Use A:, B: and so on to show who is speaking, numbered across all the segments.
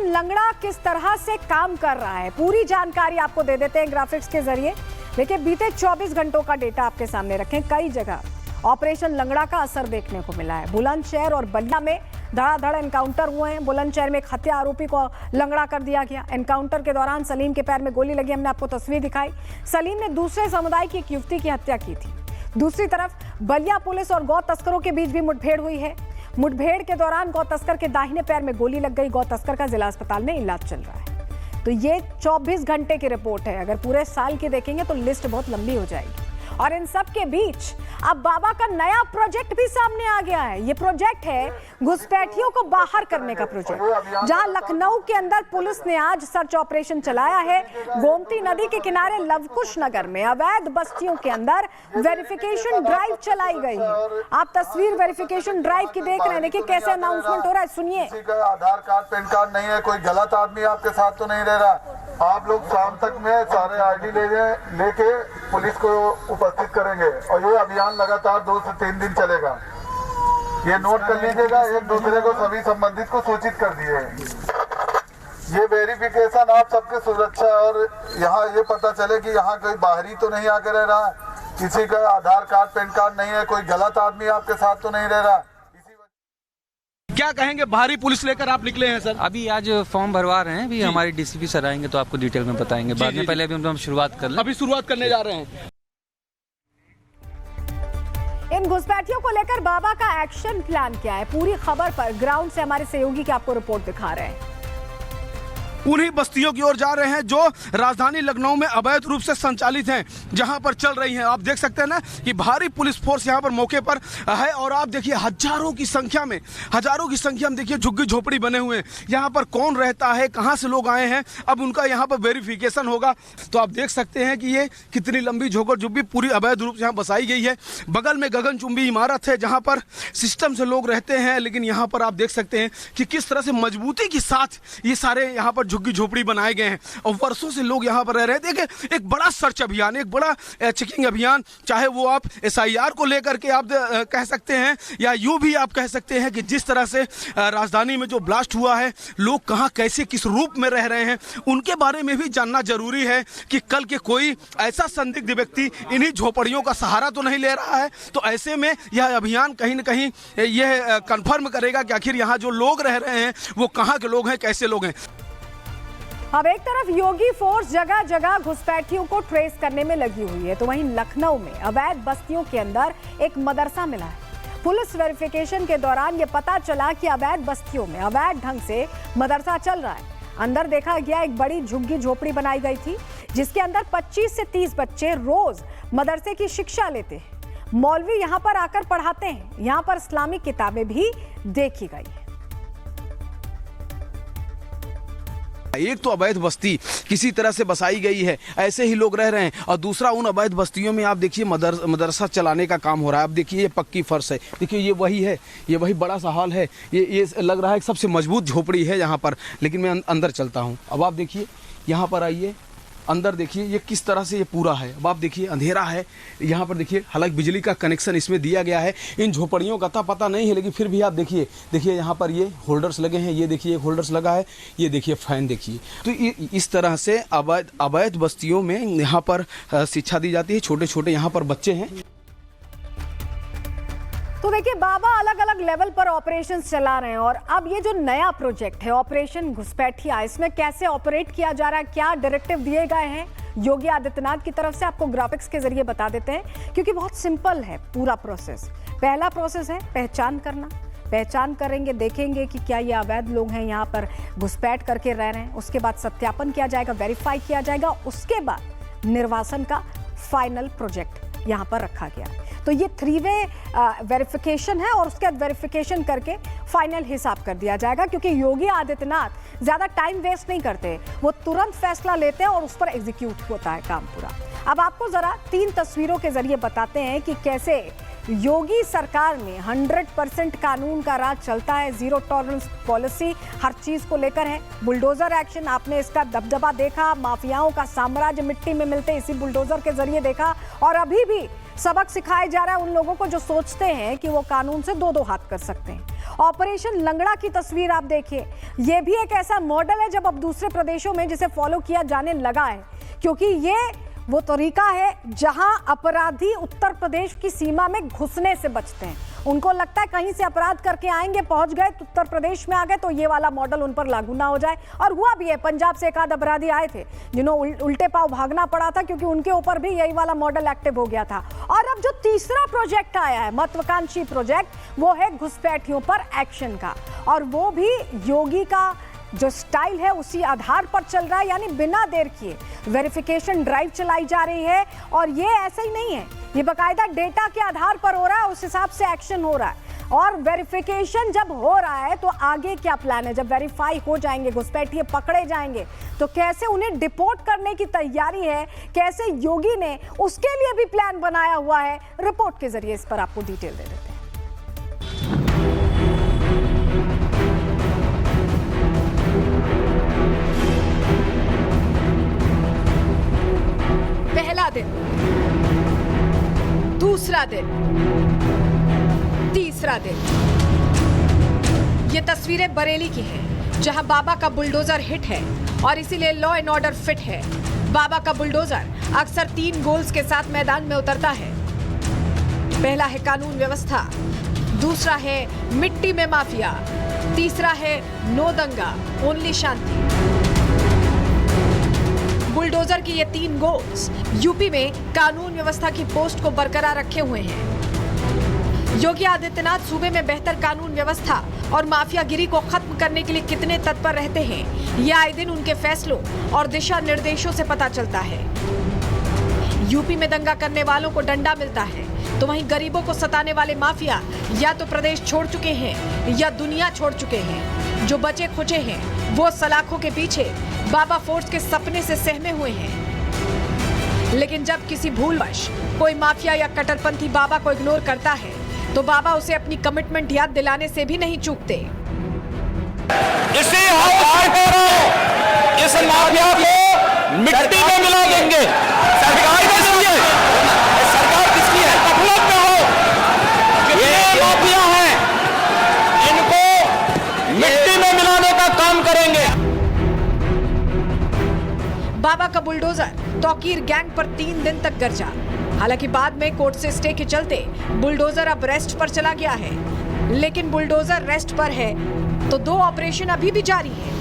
A: Operation लंगड़ा किस तरह से काम कर रहा है, पूरी जानकारी आपको दे देते हैं ग्राफिक्स के जरिए। देखिए, बीते 24 घंटों का डेटा आपके सामने रखें। कई जगह ऑपरेशन लंगड़ा का असर देखने को मिला है। बुलंदशहर और बलिया में धड़ाधड़ एनकाउंटर हुए हैं। बुलंदशहर में एक हत्या आरोपी को लंगड़ा कर दिया गया। एनकाउंटर के दौरान सलीम के पैर में गोली लगी, हमने आपको तस्वीर दिखाई। सलीम ने दूसरे समुदाय की एक युवती की हत्या की थी। दूसरी तरफ बलिया पुलिस और गौ तस्करों के बीच भी मुठभेड़ हुई है। मुठभेड़ के दौरान गौ तस्कर के दाहिने पैर में गोली लग गई। गौ तस्कर का जिला अस्पताल में इलाज चल रहा है। तो ये 24 घंटे की रिपोर्ट है। अगर पूरे साल की देखेंगे तो लिस्ट बहुत लंबी हो जाएगी। और इन सब के बीच अब बाबा का नया प्रोजेक्ट भी सामने आ गया है। ये प्रोजेक्ट है घुसपैठियों को बाहर करने का प्रोजेक्ट, जहां लखनऊ के अंदर पुलिस ने आज सर्च ऑपरेशन चलाया है। गोमती नदी के किनारे लवकुश नगर में अवैध बस्तियों के अंदर वेरिफिकेशन ड्राइव चलाई गई है। आप तस्वीर वेरिफिकेशन ड्राइव की देख रहे हैं। देखिए कैसे अनाउंसमेंट हो रहा है, सुनिए।
B: आधार कार्ड पैन कार्ड नहीं है, कोई गलत आदमी आपके साथ तो नहीं रह रहा। आप लोग शाम तक में सारे आईडी लेके पुलिस को उपस्थित करेंगे और ये अभियान लगातार 2 से 3 दिन चलेगा। ये नोट कर लीजिएगा, एक दूसरे को सभी संबंधित को सूचित कर दिए। ये वेरिफिकेशन आप सबके सुरक्षा और यहाँ ये पता चले कि यहाँ कोई बाहरी तो नहीं आके रह रहा, किसी का आधार कार्ड पैन कार्ड नहीं है, कोई गलत आदमी आपके साथ तो नहीं रह रहा।
C: क्या कहेंगे, भारी पुलिस लेकर आप निकले हैं सर?
D: अभी आज फॉर्म भरवा रहे हैं। अभी हमारे डीसीपी सर आएंगे तो आपको डिटेल में बताएंगे बाद में। पहले अभी हम शुरुआत कर लें।
C: अभी शुरुआत करने जा रहे हैं।
A: इन घुसपैठियों को लेकर बाबा का एक्शन प्लान क्या है, पूरी खबर पर ग्राउंड से हमारे सहयोगी की आपको रिपोर्ट दिखा रहे हैं।
C: उन्हीं बस्तियों की ओर जा रहे हैं जो राजधानी लखनऊ में अवैध रूप से संचालित हैं, जहां पर चल रही हैं। आप देख सकते हैं ना कि भारी पुलिस फोर्स यहां पर मौके पर है। और आप देखिए हजारों की संख्या में देखिए झुग्गी झोपड़ी बने हुए हैं। यहां पर कौन रहता है, कहां से लोग आए हैं, अब उनका यहां पर वेरिफिकेशन होगा। तो आप देख सकते हैं कि ये कितनी लंबी झोपड़ी पूरी अवैध रूप से यहाँ बसाई गई है। बगल में गगनचुंबी इमारत है जहां पर सिस्टम से लोग रहते हैं। लेकिन यहाँ पर आप देख सकते हैं कि किस तरह से मजबूती के साथ ये सारे यहाँ पर झुग्गी झोपड़ी बनाए गए हैं और वर्षों से लोग यहां पर रह रहे हैं। देखिए एक बड़ा सर्च अभियान, एक बड़ा चेकिंग अभियान, चाहे वो आप एसआईआर को लेकर के आप कह सकते हैं या यूं भी आप कह सकते हैं कि जिस तरह से राजधानी में जो ब्लास्ट हुआ है, लोग कहां कैसे किस रूप में रह रहे हैं, उनके बारे में भी जानना जरूरी है कि कल के कोई ऐसा संदिग्ध व्यक्ति इन्हीं झोपड़ियों का सहारा तो नहीं ले रहा है। तो ऐसे में यह अभियान कहीं न कहीं यह कंफर्म करेगा कि आखिर यहाँ जो लोग रह रहे हैं वो कहाँ के लोग हैं, कैसे लोग हैं।
A: अब एक तरफ योगी फोर्स जगह जगह घुसपैठियों को ट्रेस करने में लगी हुई है, तो वहीं लखनऊ में अवैध बस्तियों के अंदर एक मदरसा मिला है। पुलिस वेरिफिकेशन के दौरान यह पता चला कि अवैध बस्तियों में अवैध ढंग से मदरसा चल रहा है। अंदर देखा गया एक बड़ी झुग्गी झोपड़ी बनाई गई थी जिसके अंदर 25 से 30 बच्चे रोज मदरसे की शिक्षा लेते हैं। मौलवी यहाँ पर आकर पढ़ाते हैं। यहाँ पर इस्लामिक किताबें भी देखी गई है।
C: एक तो अवैध बस्ती किसी तरह से बसाई गई है, ऐसे ही लोग रह रहे हैं। और दूसरा उन अवैध बस्तियों में आप देखिए मदरसा चलाने का काम हो रहा है। आप देखिए ये पक्की फर्श है, देखिए ये वही है, ये वही बड़ा सा हॉल है। ये लग रहा है सबसे मजबूत झोपड़ी है यहाँ पर। लेकिन मैं अंदर चलता हूँ। अब आप देखिए यहाँ पर आइए, अंदर देखिए ये किस तरह से ये पूरा है। अब आप देखिए अंधेरा है यहाँ पर। देखिए हालांकि बिजली का कनेक्शन इसमें दिया गया है। इन झोपड़ियों का तो पता नहीं है, लेकिन फिर भी आप देखिए यहाँ पर ये होल्डर्स लगे हैं। ये देखिए होल्डर्स लगा है, ये देखिए फैन देखिए। तो ये इस तरह से अवैध बस्तियों में यहाँ पर शिक्षा दी जाती है। छोटे छोटे यहाँ पर बच्चे हैं।
A: तो देखिए बाबा अलग अलग लेवल पर ऑपरेशंस चला रहे हैं। और अब ये जो नया प्रोजेक्ट है ऑपरेशन घुसपैठिया, इसमें कैसे ऑपरेट किया जा रहा है, क्या डायरेक्टिव दिए गए हैं योगी आदित्यनाथ की तरफ से, आपको ग्राफिक्स के जरिए बता देते हैं। क्योंकि बहुत सिंपल है पूरा प्रोसेस। पहला प्रोसेस है पहचान करना। पहचान करेंगे, देखेंगे कि क्या ये अवैध लोग हैं यहाँ पर घुसपैठ करके रह रहे हैं। उसके बाद सत्यापन किया जाएगा, वेरीफाई किया जाएगा। उसके बाद निर्वासन का फाइनल प्रोजेक्ट यहाँ पर रखा गया। तो ये 3-वे वेरिफिकेशन है और उसके बाद वेरिफिकेशन करके फाइनल हिसाब कर दिया जाएगा। क्योंकि योगी आदित्यनाथ ज्यादा टाइम वेस्ट नहीं करते, वो तुरंत फैसला लेते हैं और उस पर एग्जीक्यूट होता है काम पूरा। अब आपको जरा 3 तस्वीरों के जरिए बताते हैं कि कैसे योगी सरकार में 100% कानून का राज चलता है। जीरो टॉलरेंस पॉलिसी हर चीज को लेकर है। बुलडोजर एक्शन, आपने इसका दबदबा देखा। माफियाओं का साम्राज्य मिट्टी में मिलते इसी बुलडोजर के जरिए देखा। और अभी भी सबक सिखाया जा रहा है उन लोगों को जो सोचते हैं कि वो कानून से दो हाथ कर सकते हैं। ऑपरेशन लंगड़ा की तस्वीर आप देखिए, ये भी एक ऐसा मॉडल है जब अब दूसरे प्रदेशों में जिसे फॉलो किया जाने लगा है, क्योंकि ये वो तरीका है जहां अपराधी उत्तर प्रदेश की सीमा में घुसने से बचते हैं। उनको लगता है कहीं से अपराध करके आएंगे, पहुंच गए तो उत्तर प्रदेश में आ गए तो ये वाला मॉडल उन पर लागू ना हो जाए। और हुआ भी है, पंजाब से एक आध अपराधी आए थे जिन्हों उल्टे पांव भागना पड़ा था क्योंकि उनके ऊपर भी यही वाला मॉडल एक्टिव हो गया था। और अब जो तीसरा प्रोजेक्ट आया है, महत्वाकांक्षी प्रोजेक्ट, वो है घुसपैठियों पर एक्शन का, और वो भी योगी का जो स्टाइल है उसी आधार पर चल रहा है, यानी बिना देर किए वेरिफिकेशन ड्राइव चलाई जा रही है। और ये ऐसा ही नहीं है, ये बाकायदा डेटा के आधार पर हो रहा है, उस हिसाब से एक्शन हो रहा है। और वेरिफिकेशन जब हो रहा है तो आगे क्या प्लान है? जब वेरीफाई हो जाएंगे, घुसपैठिए पकड़े जाएंगे, तो कैसे उन्हें डिपोर्ट करने की तैयारी है, कैसे योगी ने उसके लिए भी प्लान बनाया हुआ है, रिपोर्ट के जरिए इस पर आपको डिटेल दे देते हैं। पहला दिन, दूसरा दिन, तीसरा दिन। ये तस्वीरें बरेली की हैं, जहां बाबा का बुलडोजर हिट है और इसीलिए लॉ एंड ऑर्डर फिट है। बाबा का बुलडोजर अक्सर 3 गोल्स के साथ मैदान में उतरता है। पहला है कानून व्यवस्था, दूसरा है मिट्टी में माफिया, तीसरा है नो दंगा ओनली शांति। बुलडोजर की ये 3 गोल्स यूपी में कानून व्यवस्था की पोस्ट को बरकरार रखे हुए हैं। योगी आदित्यनाथ सूबे में बेहतर कानून व्यवस्था और माफियागिरी को खत्म करने के लिए कितने तत्पर रहते हैं, ये आए दिन उनके फैसलों और दिशा निर्देशों से पता चलता है। यूपी में दंगा करने वालों को डंडा मिलता है, तो वहीं गरीबों को सताने वाले माफिया या तो प्रदेश छोड़ चुके हैं या दुनिया छोड़ चुके हैं। जो बचे खुचे हैं वो सलाखों के पीछे बाबा फोर्स के सपने से सहमे हुए हैं। लेकिन जब किसी भूलवश कोई माफिया या कट्टरपंथी बाबा को इग्नोर करता है, तो बाबा उसे अपनी कमिटमेंट याद दिलाने से भी नहीं चूकते।
E: इसी इस माफिया को मिट्टी में मिला देंगे। सरकार में समझिए, सरकार किसकी है? गफलत में हो। ये माफिया हैं, इनको मिट्टी में मिलाने का काम करेंगे।
A: बाबा का बुलडोजर तौकीर गैंग पर 3 दिन तक गरजा। हालांकि बाद में कोर्ट से स्टे के चलते बुलडोजर अब रेस्ट पर चला गया है, लेकिन बुलडोजर रेस्ट पर है तो 2 ऑपरेशन अभी भी जारी है।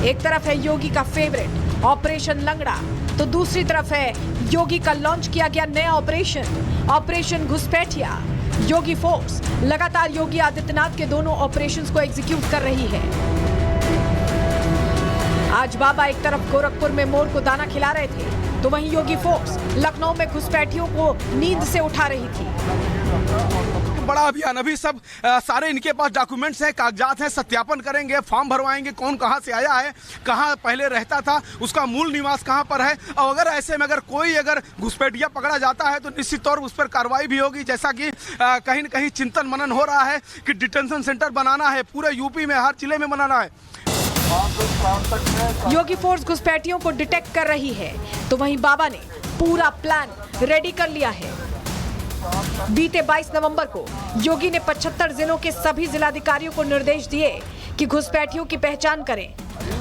A: एक तरफ है योगी का फेवरेट ऑपरेशन लंगड़ा, तो दूसरी तरफ है योगी का लॉन्च किया गया नया ऑपरेशन घुसपैठिया। योगी फोर्स लगातार योगी आदित्यनाथ के दोनों ऑपरेशंस को एग्जीक्यूट कर रही है। आज बाबा एक तरफ गोरखपुर में मोर को दाना खिला रहे थे, तो वहीं योगी फोर्स लखनऊ में घुसपैठियों को नींद से उठा रही थी।
C: बड़ा अभियान, अभी सब सारे इनके पास डॉक्यूमेंट्स हैं, कागजात हैं, सत्यापन करेंगे, फॉर्म भरवाएंगे, कौन कहां से आया है, कहां पहले रहता था, उसका मूल निवास कहां पर है। और अगर ऐसे में कोई घुसपैठिया पकड़ा जाता है तो निश्चित तौर उस पर कार्रवाई भी होगी। जैसा कि कहीं न कहीं चिंतन मनन हो रहा है कि डिटेंशन सेंटर बनाना है, पूरे यूपी में हर जिले में बनाना है।
A: योगी फोर्स घुसपैठियों को डिटेक्ट कर रही है, तो वहीं बाबा ने पूरा प्लान रेडी कर लिया है। बीते 22 नवंबर को योगी ने 75 जिलों के सभी जिलाधिकारियों को निर्देश दिए कि घुसपैठियों की पहचान करें,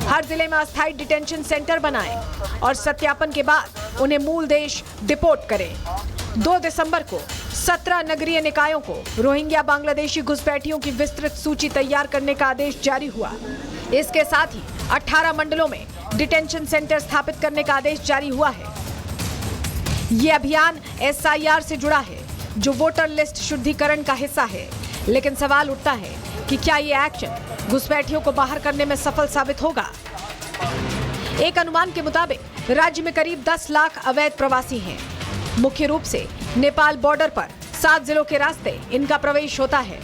A: हर जिले में अस्थायी डिटेंशन सेंटर बनाएं और सत्यापन के बाद उन्हें मूल देश डिपोर्ट करें। 2 दिसंबर को 17 नगरीय निकायों को रोहिंग्या बांग्लादेशी घुसपैठियों की विस्तृत सूची तैयार करने का आदेश जारी हुआ। इसके साथ ही 18 मंडलों में डिटेंशन सेंटर स्थापित करने का आदेश जारी हुआ है। ये अभियान SIR से जुड़ा है, जो वोटर लिस्ट शुद्धिकरण का हिस्सा है। लेकिन सवाल उठता है कि क्या ये एक्शन घुसपैठियों को बाहर करने में सफल साबित होगा। एक अनुमान के मुताबिक राज्य में करीब 10 लाख अवैध प्रवासी हैं। मुख्य रूप से नेपाल बॉर्डर पर 7 जिलों के रास्ते इनका प्रवेश होता है।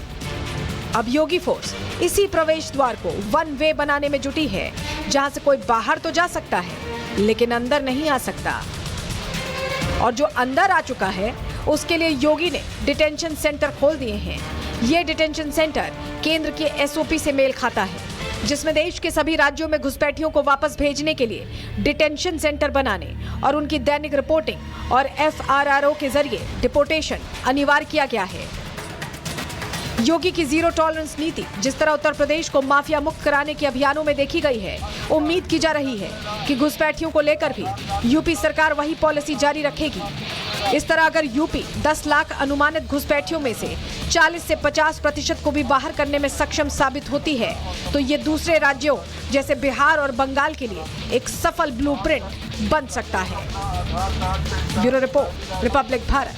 A: अब योगी फोर्स इसी प्रवेश द्वार को 1 वे बनाने में जुटी है, जहां से कोई बाहर तो जा सकता है लेकिन अंदर नहीं आ सकता। और जो अंदर आ चुका है उसके लिए योगी ने डिटेंशन सेंटर खोल दिए हैं। ये डिटेंशन सेंटर केंद्र के SOP से मेल खाता है।
F: जिसमें देश के सभी राज्यों में घुसपैठियों को वापस भेजने के लिए डिटेंशन सेंटर बनाने और उनकी दैनिक रिपोर्टिंग और FRRO के जरिए डिपोर्टेशन अनिवार्य किया गया है। योगी की जीरो टॉलरेंस नीति जिस तरह उत्तर प्रदेश को माफिया मुक्त कराने के अभियानों में देखी गई है, उम्मीद की जा रही है कि घुसपैठियों को लेकर भी यूपी सरकार वही पॉलिसी जारी रखेगी। इस तरह अगर यूपी 10 लाख अनुमानित घुसपैठियों में से 40 से 50% को भी बाहर करने में सक्षम साबित होती है तो ये दूसरे राज्यों जैसे बिहार और बंगाल के लिए एक सफल ब्लूप्रिंट बन सकता है। Bureau report, Republic Bharat.